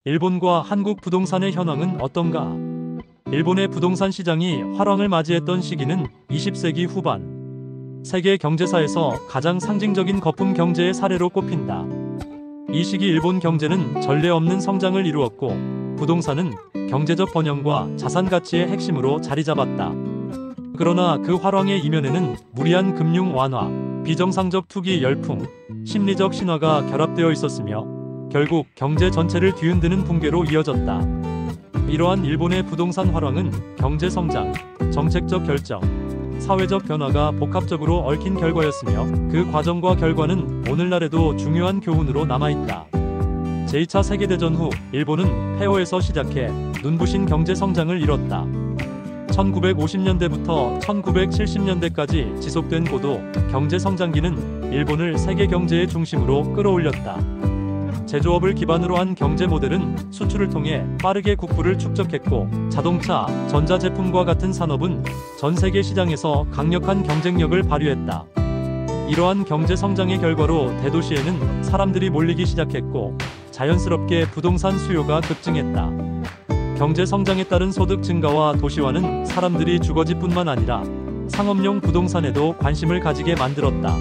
일본과 한국 부동산의 현황은 어떤가? 일본의 부동산 시장이 화랑을 맞이했던 시기는 20세기 후반. 세계 경제사에서 가장 상징적인 거품 경제의 사례로 꼽힌다. 이 시기 일본 경제는 전례 없는 성장을 이루었고, 부동산은 경제적 번영과 자산 가치의 핵심으로 자리 잡았다. 그러나 그 화랑의 이면에는 무리한 금융 완화, 비정상적 투기 열풍, 심리적 신화가 결합되어 있었으며, 결국 경제 전체를 뒤흔드는 붕괴로 이어졌다. 이러한 일본의 부동산 화랑은 경제 성장, 정책적 결정, 사회적 변화가 복합적으로 얽힌 결과였으며, 그 과정과 결과는 오늘날에도 중요한 교훈으로 남아있다. 제2차 세계대전 후 일본은 폐허에서 시작해 눈부신 경제 성장을 이뤘다. 1950년대부터 1970년대까지 지속된 고도 경제 성장기는 일본을 세계 경제의 중심으로 끌어올렸다. 제조업을 기반으로 한 경제 모델은 수출을 통해 빠르게 국부를 축적했고, 자동차, 전자제품과 같은 산업은 전 세계 시장에서 강력한 경쟁력을 발휘했다. 이러한 경제 성장의 결과로 대도시에는 사람들이 몰리기 시작했고, 자연스럽게 부동산 수요가 급증했다. 경제 성장에 따른 소득 증가와 도시화는 사람들이 주거지뿐만 아니라 상업용 부동산에도 관심을 가지게 만들었다.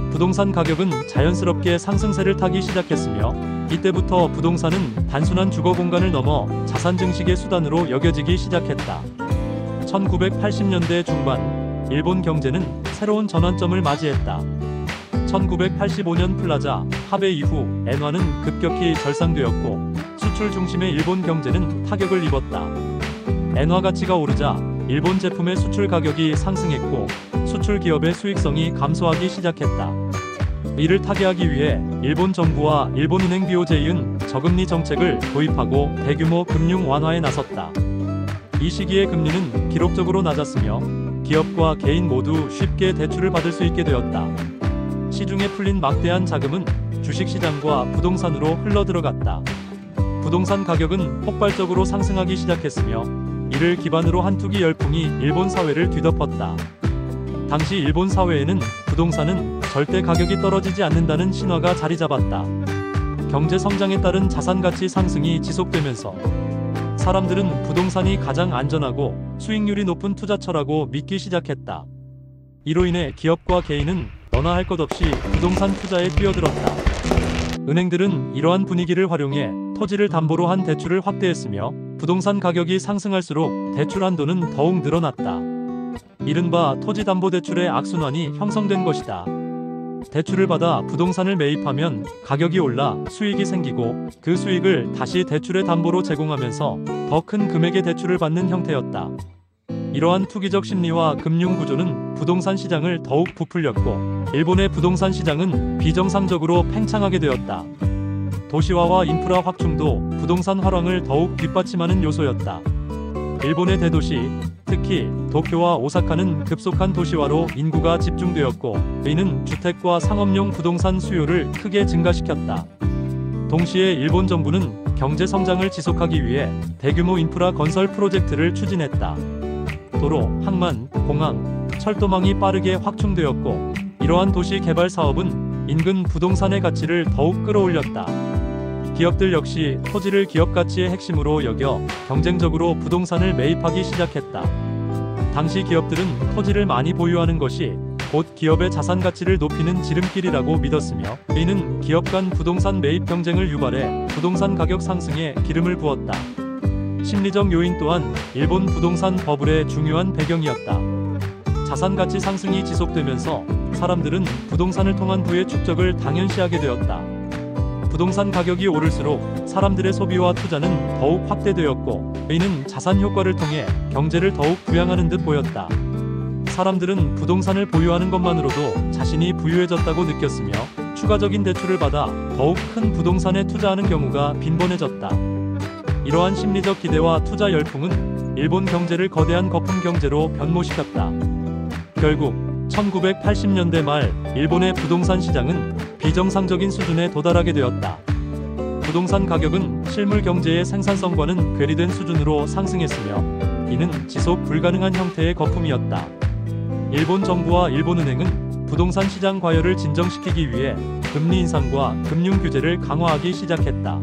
부동산 가격은 자연스럽게 상승세를 타기 시작했으며, 이때부터 부동산은 단순한 주거 공간을 넘어 자산 증식의 수단으로 여겨지기 시작했다. 1980년대 중반, 일본 경제는 새로운 전환점을 맞이했다. 1985년 플라자 합의 이후 엔화는 급격히 절상되었고, 수출 중심의 일본 경제는 타격을 입었다. 엔화 가치가 오르자 일본 제품의 수출 가격이 상승했고, 수출 기업의 수익성이 감소하기 시작했다. 이를 타개하기 위해 일본 정부와 일본은행 BOJ는 저금리 정책을 도입하고 대규모 금융 완화에 나섰다. 이 시기의 금리는 기록적으로 낮았으며, 기업과 개인 모두 쉽게 대출을 받을 수 있게 되었다. 시중에 풀린 막대한 자금은 주식시장과 부동산으로 흘러들어갔다. 부동산 가격은 폭발적으로 상승하기 시작했으며, 이를 기반으로 한 투기 열풍이 일본 사회를 뒤덮었다. 당시 일본 사회에는 부동산은 절대 가격이 떨어지지 않는다는 신화가 자리 잡았다. 경제 성장에 따른 자산 가치 상승이 지속되면서 사람들은 부동산이 가장 안전하고 수익률이 높은 투자처라고 믿기 시작했다. 이로 인해 기업과 개인은 너나 할 것 없이 부동산 투자에 뛰어들었다. 은행들은 이러한 분위기를 활용해 토지를 담보로 한 대출을 확대했으며, 부동산 가격이 상승할수록 대출 한도는 더욱 늘어났다. 이른바 토지담보대출의 악순환이 형성된 것이다. 대출을 받아 부동산을 매입하면 가격이 올라 수익이 생기고, 그 수익을 다시 대출의 담보로 제공하면서 더 큰 금액의 대출을 받는 형태였다. 이러한 투기적 심리와 금융 구조는 부동산 시장을 더욱 부풀렸고, 일본의 부동산 시장은 비정상적으로 팽창하게 되었다. 도시화와 인프라 확충도 부동산 화랑을 더욱 뒷받침하는 요소였다. 일본의 대도시, 특히 도쿄와 오사카는 급속한 도시화로 인구가 집중되었고, 이는 주택과 상업용 부동산 수요를 크게 증가시켰다. 동시에 일본 정부는 경제 성장을 지속하기 위해 대규모 인프라 건설 프로젝트를 추진했다. 도로, 항만, 공항, 철도망이 빠르게 확충되었고, 이러한 도시 개발 사업은 인근 부동산의 가치를 더욱 끌어올렸다. 기업들 역시 토지를 기업 가치의 핵심으로 여겨 경쟁적으로 부동산을 매입하기 시작했다. 당시 기업들은 토지를 많이 보유하는 것이 곧 기업의 자산 가치를 높이는 지름길이라고 믿었으며, 이는 기업 간 부동산 매입 경쟁을 유발해 부동산 가격 상승에 기름을 부었다. 심리적 요인 또한 일본 부동산 버블의 중요한 배경이었다. 자산 가치 상승이 지속되면서 사람들은 부동산을 통한 부의 축적을 당연시하게 되었다. 부동산 가격이 오를수록 사람들의 소비와 투자는 더욱 확대되었고, 이는 자산 효과를 통해 경제를 더욱 부양하는 듯 보였다. 사람들은 부동산을 보유하는 것만으로도 자신이 부유해졌다고 느꼈으며, 추가적인 대출을 받아 더욱 큰 부동산에 투자하는 경우가 빈번해졌다. 이러한 심리적 기대와 투자 열풍은 일본 경제를 거대한 거품 경제로 변모시켰다. 결국 1980년대 말 일본의 부동산 시장은 비정상적인 수준에 도달하게 되었다. 부동산 가격은 실물 경제의 생산성과는 괴리된 수준으로 상승했으며, 이는 지속 불가능한 형태의 거품이었다. 일본 정부와 일본은행은 부동산 시장 과열을 진정시키기 위해 금리 인상과 금융 규제를 강화하기 시작했다.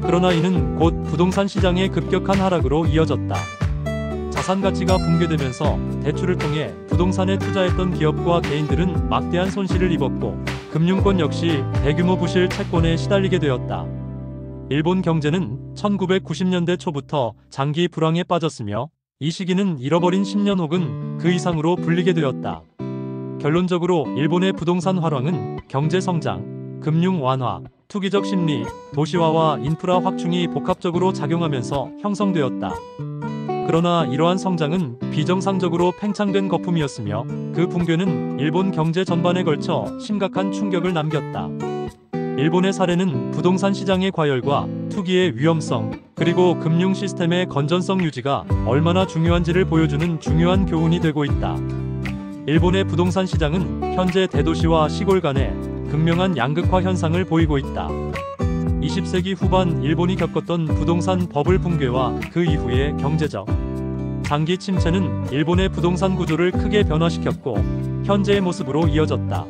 그러나 이는 곧 부동산 시장의 급격한 하락으로 이어졌다. 자산 가치가 붕괴되면서 대출을 통해 부동산에 투자했던 기업과 개인들은 막대한 손실을 입었고, 금융권 역시 대규모 부실 채권에 시달리게 되었다. 일본 경제는 1990년대 초부터 장기 불황에 빠졌으며, 이 시기는 잃어버린 10년 혹은 그 이상으로 불리게 되었다. 결론적으로 일본의 부동산 활황은 경제 성장, 금융 완화, 투기적 심리, 도시화와 인프라 확충이 복합적으로 작용하면서 형성되었다. 그러나 이러한 성장은 비정상적으로 팽창된 거품이었으며, 그 붕괴는 일본 경제 전반에 걸쳐 심각한 충격을 남겼다. 일본의 사례는 부동산 시장의 과열과 투기의 위험성, 그리고 금융 시스템의 건전성 유지가 얼마나 중요한지를 보여주는 중요한 교훈이 되고 있다. 일본의 부동산 시장은 현재 대도시와 시골 간의 극명한 양극화 현상을 보이고 있다. 20세기 후반 일본이 겪었던 부동산 버블 붕괴와 그 이후의 경제적 장기 침체는 일본의 부동산 구조를 크게 변화시켰고, 현재의 모습으로 이어졌다.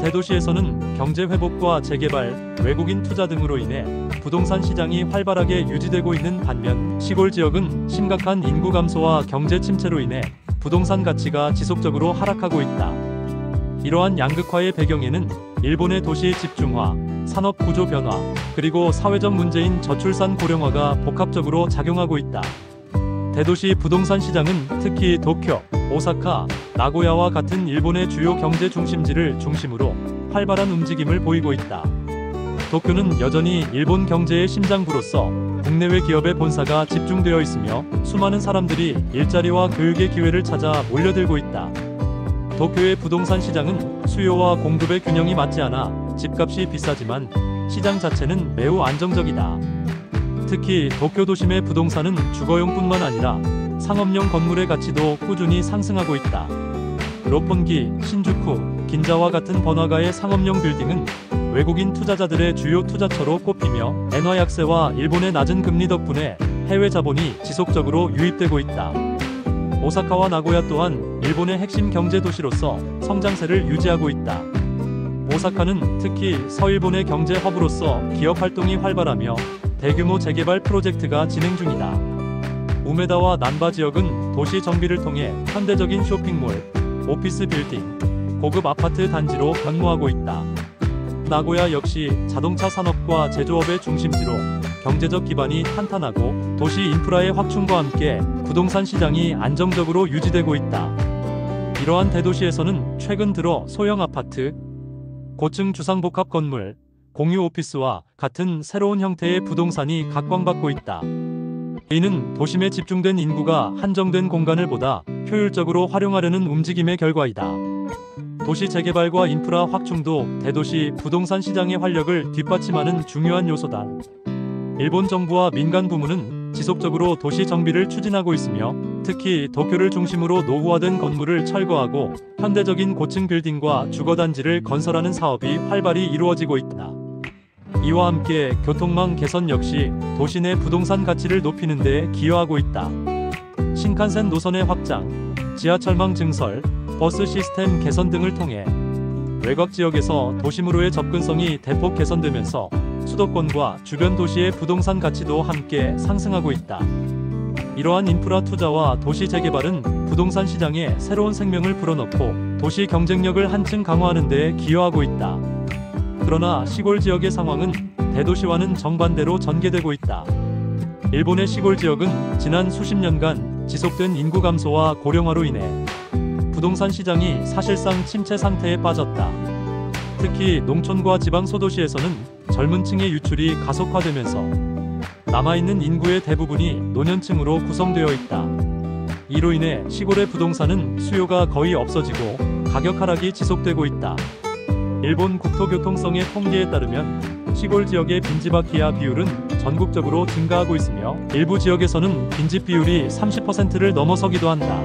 대도시에서는 경제 회복과 재개발, 외국인 투자 등으로 인해 부동산 시장이 활발하게 유지되고 있는 반면, 시골 지역은 심각한 인구 감소와 경제 침체로 인해 부동산 가치가 지속적으로 하락하고 있다. 이러한 양극화의 배경에는 일본의 도시 집중화, 산업 구조 변화, 그리고 사회적 문제인 저출산 고령화가 복합적으로 작용하고 있다. 대도시 부동산 시장은 특히 도쿄, 오사카, 나고야와 같은 일본의 주요 경제 중심지를 중심으로 활발한 움직임을 보이고 있다. 도쿄는 여전히 일본 경제의 심장부로서 국내외 기업의 본사가 집중되어 있으며, 수많은 사람들이 일자리와 교육의 기회를 찾아 몰려들고 있다. 도쿄의 부동산 시장은 수요와 공급의 균형이 맞지 않아 집값이 비싸지만 시장 자체는 매우 안정적이다. 특히 도쿄 도심의 부동산은 주거용뿐만 아니라 상업용 건물의 가치도 꾸준히 상승하고 있다. 롯본기, 신주쿠, 긴자와 같은 번화가의 상업용 빌딩은 외국인 투자자들의 주요 투자처로 꼽히며, 엔화 약세와 일본의 낮은 금리 덕분에 해외 자본이 지속적으로 유입되고 있다. 오사카와 나고야 또한 일본의 핵심 경제 도시로서 성장세를 유지하고 있다. 오사카는 특히 서일본의 경제 허브로서 기업 활동이 활발하며 대규모 재개발 프로젝트가 진행 중이다. 우메다와 난바 지역은 도시 정비를 통해 현대적인 쇼핑몰, 오피스 빌딩, 고급 아파트 단지로 변모하고 있다. 나고야 역시 자동차 산업과 제조업의 중심지로 경제적 기반이 탄탄하고, 도시 인프라의 확충과 함께 부동산 시장이 안정적으로 유지되고 있다. 이러한 대도시에서는 최근 들어 소형 아파트, 고층 주상복합 건물, 공유 오피스와 같은 새로운 형태의 부동산이 각광받고 있다. 이는 도심에 집중된 인구가 한정된 공간을 보다 효율적으로 활용하려는 움직임의 결과이다. 도시 재개발과 인프라 확충도 대도시 부동산 시장의 활력을 뒷받침하는 중요한 요소다. 일본 정부와 민간 부문은 지속적으로 도시 정비를 추진하고 있으며, 특히 도쿄를 중심으로 노후화된 건물을 철거하고 현대적인 고층 빌딩과 주거단지를 건설하는 사업이 활발히 이루어지고 있다. 이와 함께 교통망 개선 역시 도시 내 부동산 가치를 높이는 데 기여하고 있다. 신칸센 노선의 확장, 지하철망 증설, 버스 시스템 개선 등을 통해 외곽 지역에서 도심으로의 접근성이 대폭 개선되면서 수도권과 주변 도시의 부동산 가치도 함께 상승하고 있다. 이러한 인프라 투자와 도시 재개발은 부동산 시장에 새로운 생명을 불어넣고 도시 경쟁력을 한층 강화하는 데 기여하고 있다. 그러나 시골 지역의 상황은 대도시와는 정반대로 전개되고 있다. 일본의 시골 지역은 지난 수십 년간 지속된 인구 감소와 고령화로 인해 부동산 시장이 사실상 침체 상태에 빠졌다. 특히 농촌과 지방 소도시에서는 젊은 층의 유출이 가속화되면서 남아있는 인구의 대부분이 노년층으로 구성되어 있다. 이로 인해 시골의 부동산은 수요가 거의 없어지고 가격 하락이 지속되고 있다. 일본 국토교통성의 통계에 따르면 시골 지역의 빈집 기하 비율은 전국적으로 증가하고 있으며, 일부 지역에서는 빈집 비율이 30%를 넘어서기도 한다.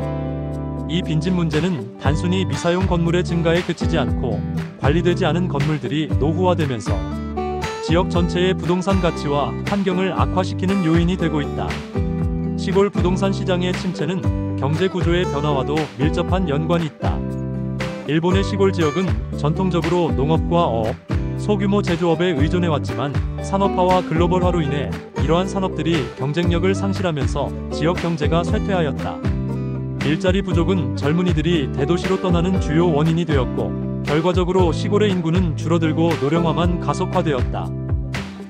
이 빈집 문제는 단순히 미사용 건물의 증가에 그치지 않고 관리되지 않은 건물들이 노후화되면서 지역 전체의 부동산 가치와 환경을 악화시키는 요인이 되고 있다. 시골 부동산 시장의 침체는 경제 구조의 변화와도 밀접한 연관이 있다. 일본의 시골 지역은 전통적으로 농업과 어업, 소규모 제조업에 의존해왔지만 산업화와 글로벌화로 인해 이러한 산업들이 경쟁력을 상실하면서 지역 경제가 쇠퇴하였다. 일자리 부족은 젊은이들이 대도시로 떠나는 주요 원인이 되었고, 결과적으로 시골의 인구는 줄어들고 노령화만 가속화되었다.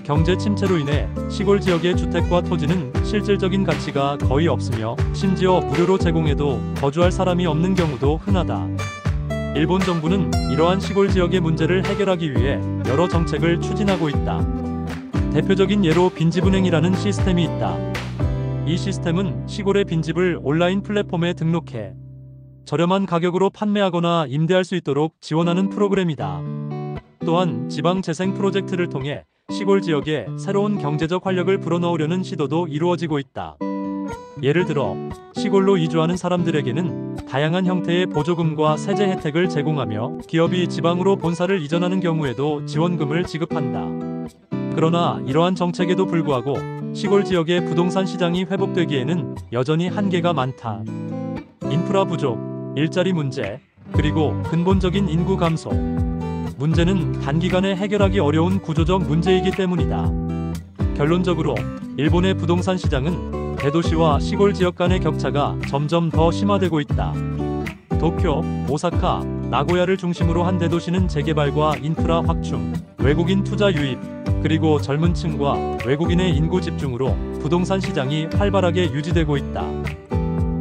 경제 침체로 인해 시골 지역의 주택과 토지는 실질적인 가치가 거의 없으며, 심지어 무료로 제공해도 거주할 사람이 없는 경우도 흔하다. 일본 정부는 이러한 시골 지역의 문제를 해결하기 위해 여러 정책을 추진하고 있다. 대표적인 예로 빈집은행이라는 시스템이 있다. 이 시스템은 시골의 빈집을 온라인 플랫폼에 등록해 저렴한 가격으로 판매하거나 임대할 수 있도록 지원하는 프로그램이다. 또한 지방 재생 프로젝트를 통해 시골 지역에 새로운 경제적 활력을 불어넣으려는 시도도 이루어지고 있다. 예를 들어 시골로 이주하는 사람들에게는 다양한 형태의 보조금과 세제 혜택을 제공하며, 기업이 지방으로 본사를 이전하는 경우에도 지원금을 지급한다. 그러나 이러한 정책에도 불구하고 시골 지역의 부동산 시장이 회복되기에는 여전히 한계가 많다. 인프라 부족, 일자리 문제, 그리고 근본적인 인구 감소. 문제는 단기간에 해결하기 어려운 구조적 문제이기 때문이다. 결론적으로 일본의 부동산 시장은 대도시와 시골 지역 간의 격차가 점점 더 심화되고 있다. 도쿄, 오사카, 나고야를 중심으로 한 대도시는 재개발과 인프라 확충, 외국인 투자 유입, 그리고 젊은 층과 외국인의 인구 집중으로 부동산 시장이 활발하게 유지되고 있다.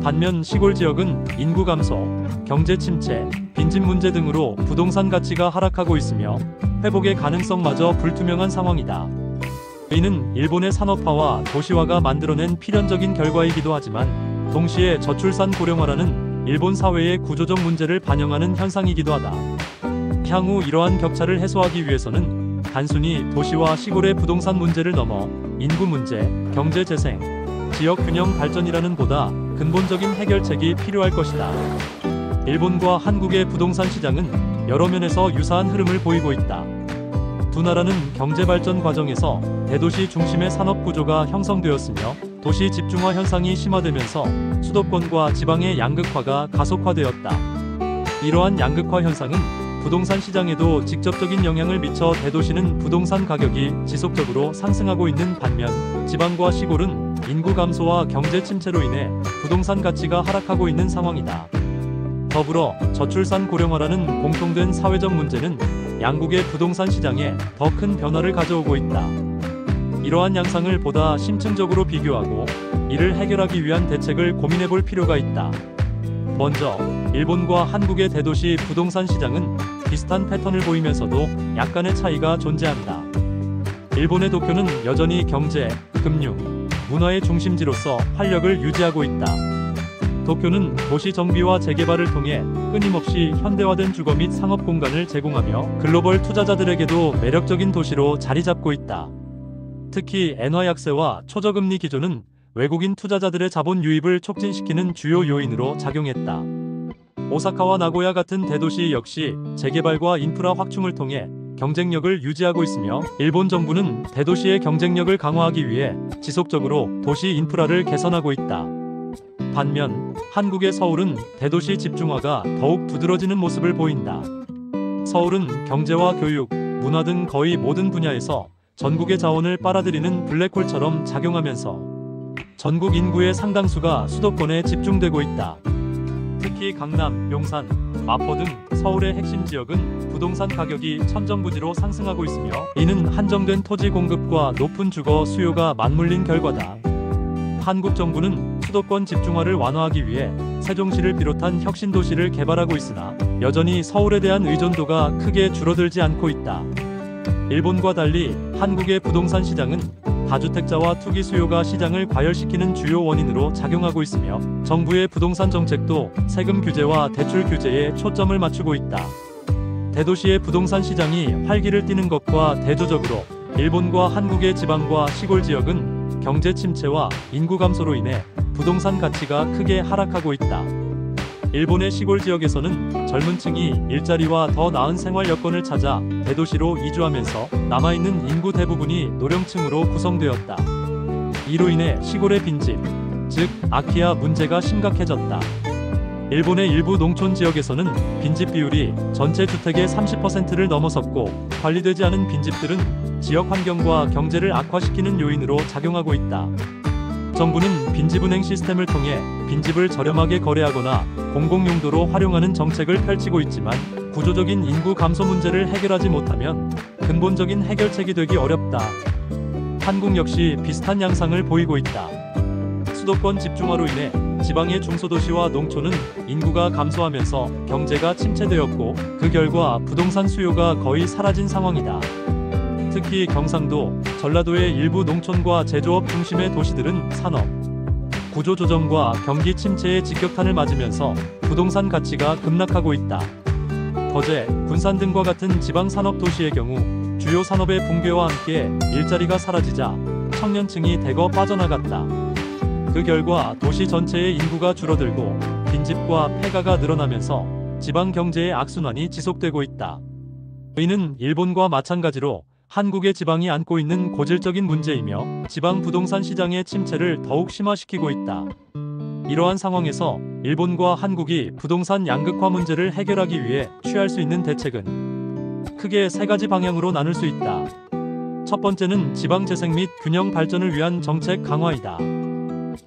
반면 시골 지역은 인구 감소, 경제 침체, 빈집 문제 등으로 부동산 가치가 하락하고 있으며 회복의 가능성마저 불투명한 상황이다. 이는 일본의 산업화와 도시화가 만들어낸 필연적인 결과이기도 하지만, 동시에 저출산 고령화라는 일본 사회의 구조적 문제를 반영하는 현상이기도 하다. 향후 이러한 격차를 해소하기 위해서는 단순히 도시와 시골의 부동산 문제를 넘어 인구 문제, 경제 재생, 지역 균형 발전이라는 보다 근본적인 해결책이 필요할 것이다. 일본과 한국의 부동산 시장은 여러 면에서 유사한 흐름을 보이고 있다. 두 나라는 경제 발전 과정에서 대도시 중심의 산업 구조가 형성되었으며, 도시 집중화 현상이 심화되면서 수도권과 지방의 양극화가 가속화되었다. 이러한 양극화 현상은 부동산 시장에도 직접적인 영향을 미쳐 대도시는 부동산 가격이 지속적으로 상승하고 있는 반면, 지방과 시골은 인구 감소와 경제 침체로 인해 부동산 가치가 하락하고 있는 상황이다. 더불어 저출산 고령화라는 공통된 사회적 문제는 양국의 부동산 시장에 더 큰 변화를 가져오고 있다. 이러한 양상을 보다 심층적으로 비교하고 이를 해결하기 위한 대책을 고민해볼 필요가 있다. 먼저 일본과 한국의 대도시 부동산 시장은 비슷한 패턴을 보이면서도 약간의 차이가 존재한다. 일본의 도쿄는 여전히 경제, 금융, 문화의 중심지로서 활력을 유지하고 있다. 도쿄는 도시 정비와 재개발을 통해 끊임없이 현대화된 주거 및 상업 공간을 제공하며 글로벌 투자자들에게도 매력적인 도시로 자리 잡고 있다. 특히 엔화 약세와 초저금리 기조는 외국인 투자자들의 자본 유입을 촉진시키는 주요 요인으로 작용했다. 오사카와 나고야 같은 대도시 역시 재개발과 인프라 확충을 통해 경쟁력을 유지하고 있으며, 일본 정부는 대도시의 경쟁력을 강화하기 위해 지속적으로 도시 인프라를 개선하고 있다. 반면 한국의 서울은 대도시 집중화가 더욱 두드러지는 모습을 보인다. 서울은 경제와 교육, 문화 등 거의 모든 분야에서 전국의 자원을 빨아들이는 블랙홀처럼 작용하면서 전국 인구의 상당수가 수도권에 집중되고 있다. 특히 강남, 용산, 마포 등 서울의 핵심 지역은 부동산 가격이 천정부지로 상승하고 있으며, 이는 한정된 토지 공급과 높은 주거 수요가 맞물린 결과다. 한국 정부는 수도권 집중화를 완화하기 위해 세종시를 비롯한 혁신도시를 개발하고 있으나 여전히 서울에 대한 의존도가 크게 줄어들지 않고 있다. 일본과 달리 한국의 부동산 시장은 다주택자와 투기 수요가 시장을 과열시키는 주요 원인으로 작용하고 있으며, 정부의 부동산 정책도 세금 규제와 대출 규제에 초점을 맞추고 있다. 대도시의 부동산 시장이 활기를 띠는 것과 대조적으로 일본과 한국의 지방과 시골 지역은 경제 침체와 인구 감소로 인해 부동산 가치가 크게 하락하고 있다. 일본의 시골 지역에서는 젊은 층이 일자리와 더 나은 생활 여건을 찾아 대도시로 이주하면서 남아있는 인구 대부분이 노령층으로 구성되었다. 이로 인해 시골의 빈집, 즉 아키아 문제가 심각해졌다. 일본의 일부 농촌 지역에서는 빈집 비율이 전체 주택의 30%를 넘어섰고, 관리되지 않은 빈집들은 지역 환경과 경제를 악화시키는 요인으로 작용하고 있다. 정부는 빈집은행 시스템을 통해 빈집을 저렴하게 거래하거나 공공용도로 활용하는 정책을 펼치고 있지만, 구조적인 인구 감소 문제를 해결하지 못하면 근본적인 해결책이 되기 어렵다. 한국 역시 비슷한 양상을 보이고 있다. 수도권 집중화로 인해 지방의 중소도시와 농촌은 인구가 감소하면서 경제가 침체되었고, 그 결과 부동산 수요가 거의 사라진 상황이다. 특히 경상도, 전라도의 일부 농촌과 제조업 중심의 도시들은 산업 구조 조정과 경기 침체의 직격탄을 맞으면서 부동산 가치가 급락하고 있다. 거제, 군산 등과 같은 지방 산업 도시의 경우 주요 산업의 붕괴와 함께 일자리가 사라지자 청년층이 대거 빠져나갔다. 그 결과 도시 전체의 인구가 줄어들고 빈집과 폐가가 늘어나면서 지방 경제의 악순환이 지속되고 있다. 이는 일본과 마찬가지로 한국의 지방이 안고 있는 고질적인 문제이며 지방 부동산 시장의 침체를 더욱 심화시키고 있다. 이러한 상황에서 일본과 한국이 부동산 양극화 문제를 해결하기 위해 취할 수 있는 대책은 크게 세 가지 방향으로 나눌 수 있다. 첫 번째는 지방 재생 및 균형 발전을 위한 정책 강화이다.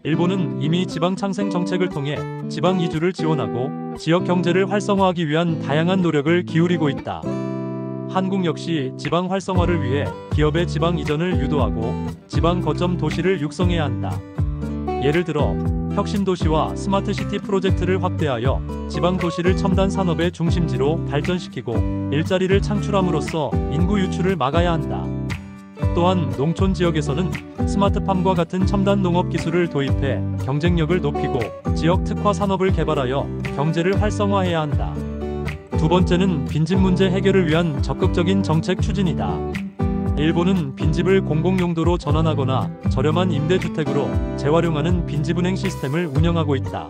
일본은 이미 지방 창생 정책을 통해 지방 이주를 지원하고 지역 경제를 활성화하기 위한 다양한 노력을 기울이고 있다. 한국 역시 지방 활성화를 위해 기업의 지방 이전을 유도하고 지방 거점 도시를 육성해야 한다. 예를 들어 혁신도시와 스마트시티 프로젝트를 확대하여 지방 도시를 첨단 산업의 중심지로 발전시키고 일자리를 창출함으로써 인구 유출을 막아야 한다. 또한 농촌 지역에서는 스마트팜과 같은 첨단 농업 기술을 도입해 경쟁력을 높이고 지역 특화 산업을 개발하여 경제를 활성화해야 한다. 두 번째는 빈집 문제 해결을 위한 적극적인 정책 추진이다. 일본은 빈집을 공공용도로 전환하거나 저렴한 임대주택으로 재활용하는 빈집은행 시스템을 운영하고 있다.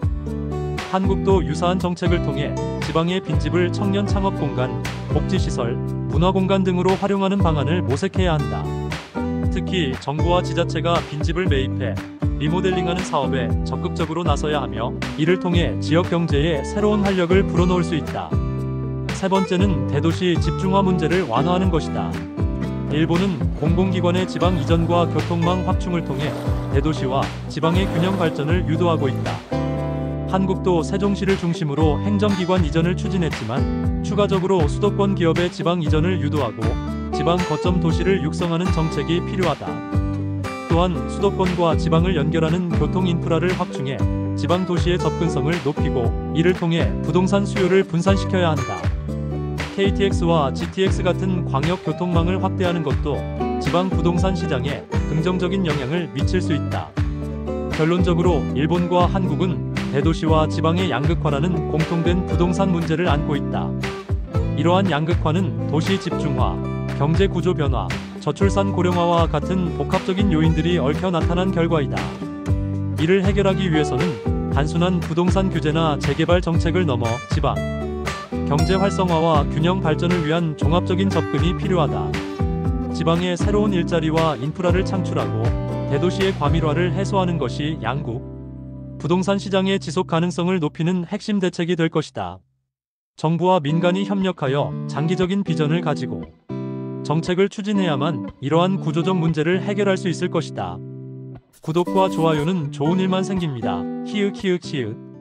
한국도 유사한 정책을 통해 지방의 빈집을 청년 창업 공간, 복지시설, 문화공간 등으로 활용하는 방안을 모색해야 한다. 특히 정부와 지자체가 빈집을 매입해 리모델링하는 사업에 적극적으로 나서야 하며, 이를 통해 지역 경제에 새로운 활력을 불어넣을 수 있다. 세 번째는 대도시 집중화 문제를 완화하는 것이다. 일본은 공공기관의 지방 이전과 교통망 확충을 통해 대도시와 지방의 균형 발전을 유도하고 있다. 한국도 세종시를 중심으로 행정기관 이전을 추진했지만, 추가적으로 수도권 기업의 지방 이전을 유도하고 지방 거점 도시를 육성하는 정책이 필요하다. 또한 수도권과 지방을 연결하는 교통 인프라를 확충해 지방 도시의 접근성을 높이고, 이를 통해 부동산 수요를 분산시켜야 한다. KTX와 GTX 같은 광역 교통망을 확대하는 것도 지방 부동산 시장에 긍정적인 영향을 미칠 수 있다. 결론적으로 일본과 한국은 대도시와 지방의 양극화라는 공통된 부동산 문제를 안고 있다. 이러한 양극화는 도시 집중화, 경제 구조 변화, 저출산 고령화와 같은 복합적인 요인들이 얽혀 나타난 결과이다. 이를 해결하기 위해서는 단순한 부동산 규제나 재개발 정책을 넘어 지방 경제 활성화와 균형 발전을 위한 종합적인 접근이 필요하다. 지방에 새로운 일자리와 인프라를 창출하고 대도시의 과밀화를 해소하는 것이 양국 부동산 시장의 지속 가능성을 높이는 핵심 대책이 될 것이다. 정부와 민간이 협력하여 장기적인 비전을 가지고 정책을 추진해야만 이러한 구조적 문제를 해결할 수 있을 것이다. 구독과 좋아요는 좋은 일만 생깁니다. 히읗 히읗 히읗.